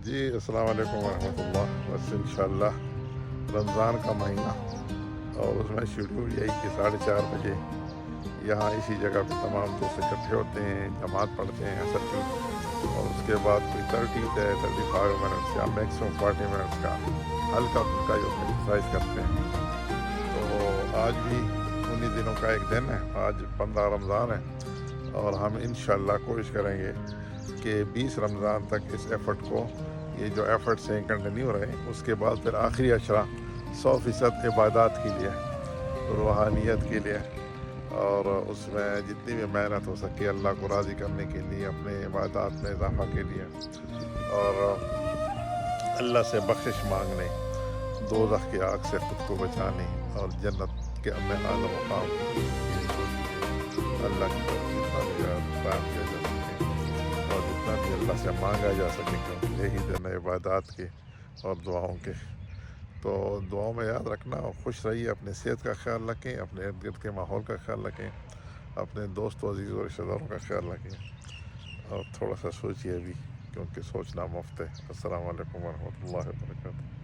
جی السلام علیکم ورحمۃ اللہ. بس انشاءاللہ رمضان کا مہینہ اور اس میں شیڈول یہی کہ 4:30 بجے یہاں اسی جگہ پہ تمام دوست اکٹھے ہوتے ہیں، جماعت پڑھتے ہیں عصر کی، اور اس کے بعد کوئی 35 منٹس یا میکسیمم 40 منٹس کا ہلکا پھلکا ایکسرسائز کرتے ہیں. تو آج بھی انہی دنوں کا ایک دن ہے. آج 15 رمضان ہے اور ہم انشاءاللہ کوشش کریں گے کہ 20 رمضان تک اس ایفرٹ کو، یہ جو ایفرٹس ہیں کنٹینیو رہے. اس کے بعد پھر آخری عشرہ 100% عبادات کے لیے، روحانیت کے لیے، اور اس میں جتنی بھی محنت ہو سکے اللہ کو راضی کرنے کے لیے، اپنے عبادات میں اضافہ کے لیے، اور اللہ سے بخشش مانگنے، دوزخ کی آگ سے خود کو بچانے اور جنت کے میں اعلیٰ مقام اللہ کی طرف جتنا بھی قائم کیا جا سکے اور جتنا بھی اللہ سے مانگا جا سکے، کیونکہ یہی دن ہے عبادات کے اور دعاؤں کے. تو دعاؤں میں یاد رکھنا، اور خوش رہیے، اپنے صحت کا خیال رکھیں، اپنے ارد گرد کے ماحول کا خیال رکھیں، اپنے دوست و عزیز و رشتہ داروں کا خیال رکھیں، اور تھوڑا سا سوچیے بھی، کیونکہ سوچنا مفت ہے. السلام علیکم ورحمۃ اللہ وبرکاتہ.